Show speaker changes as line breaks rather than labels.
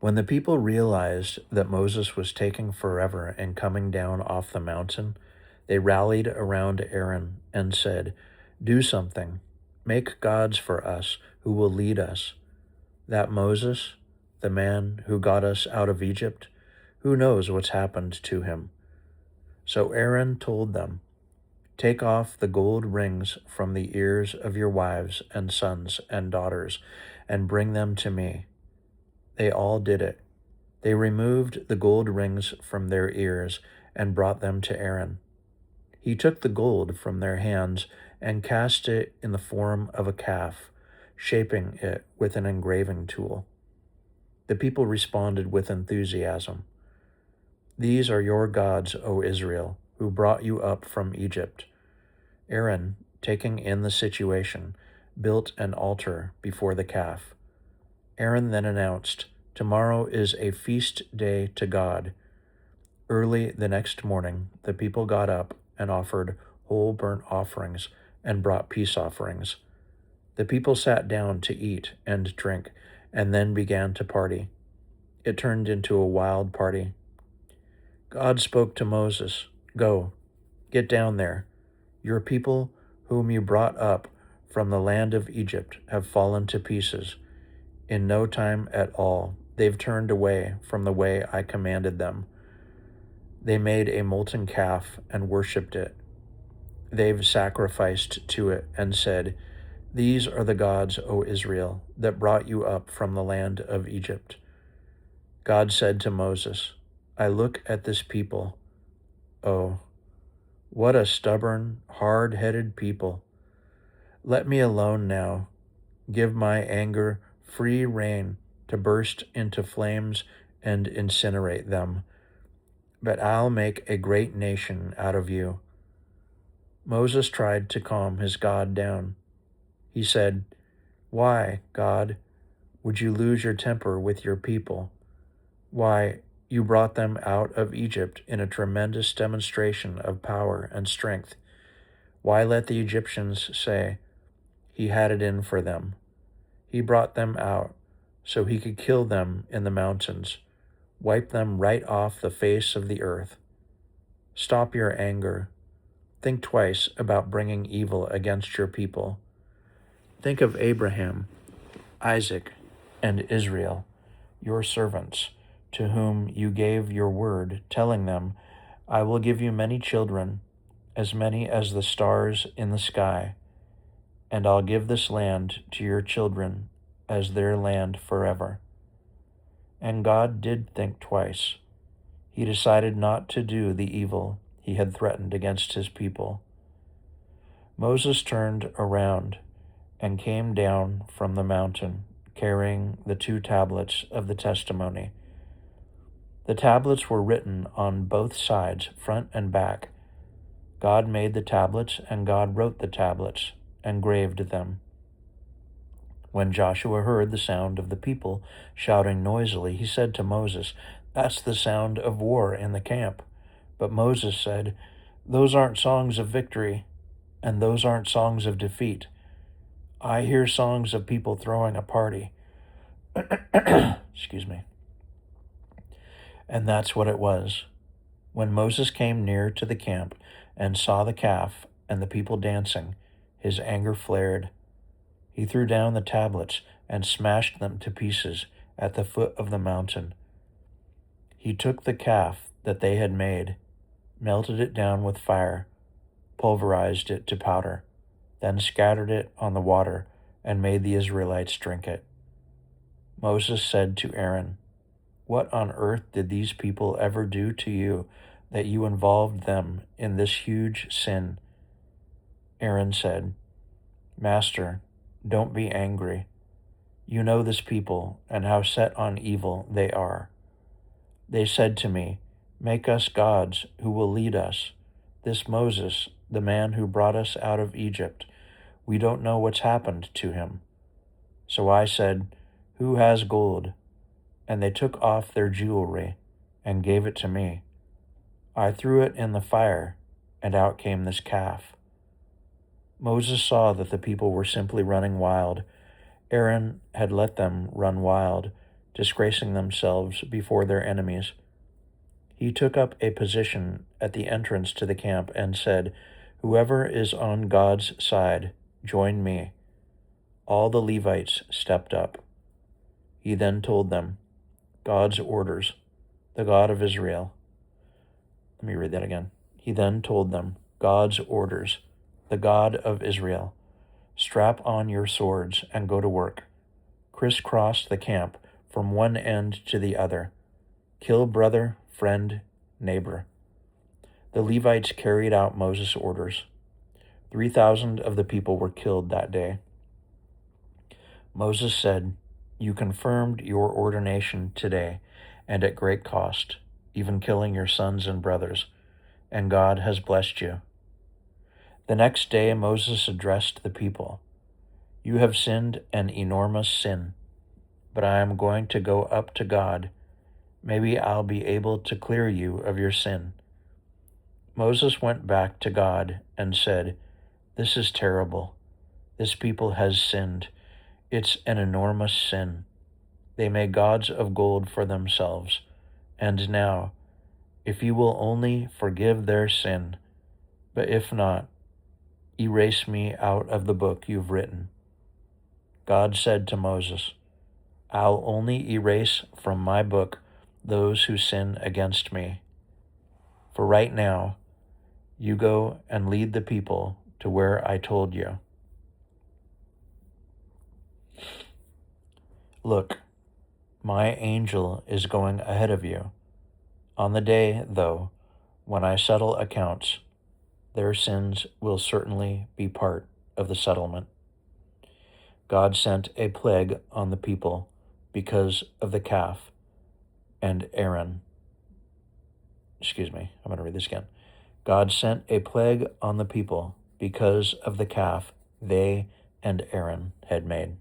When the people realized that Moses was taking forever and coming down off the mountain, they rallied around Aaron and said, "Do something. Make gods for us who will lead us. That Moses, the man who got us out of Egypt, who knows what's happened to him?" So Aaron told them, "Take off the gold rings from the ears of your wives and sons and daughters and bring them to me." They all did it. They removed the gold rings from their ears and brought them to Aaron. He took the gold from their hands and cast it in the form of a calf, shaping it with an engraving tool. The people responded with enthusiasm. "These are your gods, O Israel, who brought you up from Egypt." Aaron, taking in the situation, built an altar before the calf. Aaron then announced, "Tomorrow is a feast day to God." Early the next morning, the people got up and offered whole burnt offerings and brought peace offerings. The people sat down to eat and drink and then began to party. It turned into a wild party. God spoke to Moses, "Go, get down there. Your people, whom you brought up from the land of Egypt, have fallen to pieces. In no time at all, they've turned away from the way I commanded them. They made a molten calf and worshipped it. They've sacrificed to it and said, 'These are the gods, O Israel, that brought you up from the land of Egypt.'" God said to Moses, "I look at this people. Oh, what a stubborn, hard-headed people. Let me alone now. Give my anger free rein to burst into flames and incinerate them. But I'll make a great nation out of you." Moses tried to calm his God down. He said, "Why, God, would you lose your temper with your people? Why, you brought them out of Egypt in a tremendous demonstration of power and strength. Why let the Egyptians say, 'He had it in for them'? He brought them out so he could kill them in the mountains, wipe them right off the face of the earth. Stop your anger. Think twice about bringing evil against your people. Think of Abraham, Isaac, and Israel, your servants, to whom you gave your word, telling them, 'I will give you many children, as many as the stars in the sky, and I'll give this land to your children as their land forever.'" And God did think twice. He decided not to do the evil he had threatened against his people. Moses turned around and came down from the mountain, carrying the 2 tablets of the testimony. The tablets were written on both sides, front and back. God made the tablets, and God wrote the tablets, and graved them. When Joshua heard the sound of the people shouting noisily, he said to Moses, "That's the sound of war in the camp." But Moses said, "Those aren't songs of victory, and those aren't songs of defeat. I hear songs of people throwing a party." Excuse me. And that's what it was. When Moses came near to the camp and saw the calf and the people dancing, his anger flared. He threw down the tablets and smashed them to pieces at the foot of the mountain. He took the calf that they had made, melted it down with fire, pulverized it to powder, then scattered it on the water and made the Israelites drink it. Moses said to Aaron, "What on earth did these people ever do to you that you involved them in this huge sin?" Aaron said, "Master, don't be angry. You know this people and how set on evil they are. They said to me, 'Make us gods who will lead us.' This Moses, the man who brought us out of Egypt, we don't know what's happened to him." So I said, 'Who has gold?' And they took off their jewelry and gave it to me. I threw it in the fire, and out came this calf." Moses saw that the people were simply running wild. Aaron had let them run wild disgracing themselves before their enemies. He took up a position at the entrance to the camp and said, "Whoever is on God's side, join me." All the Levites stepped up. He then told them, God's orders, the God of Israel. Let me read that again. He then told them, God's orders, the God of Israel. Strap on your swords and go to work. Crisscross the camp from one end to the other. Kill brother, friend, neighbor. The Levites carried out Moses' orders. 3,000 of the people were killed that day. Moses said, "You confirmed your ordination today, and at great cost, even killing your sons and brothers, and God has blessed you." The next day Moses addressed the people. "You have sinned an enormous sin, but I am going to go up to God. Maybe I'll be able to clear you of your sin." Moses went back to God and said, "This is terrible. This people has sinned. It's an enormous sin. They made gods of gold for themselves. And now, if you will only forgive their sin, but if not, erase me out of the book you've written." God said to Moses, "I'll only erase from my book those who sin against me. For right now, you go and lead the people to where I told you." Look, my angel is going ahead of you. On the day, though, when I settle accounts, their sins will certainly be part of the settlement. God sent a plague on the people because of the calf and Aaron. I'm going to read this again. God sent a plague on the people because of the calf they and Aaron had made.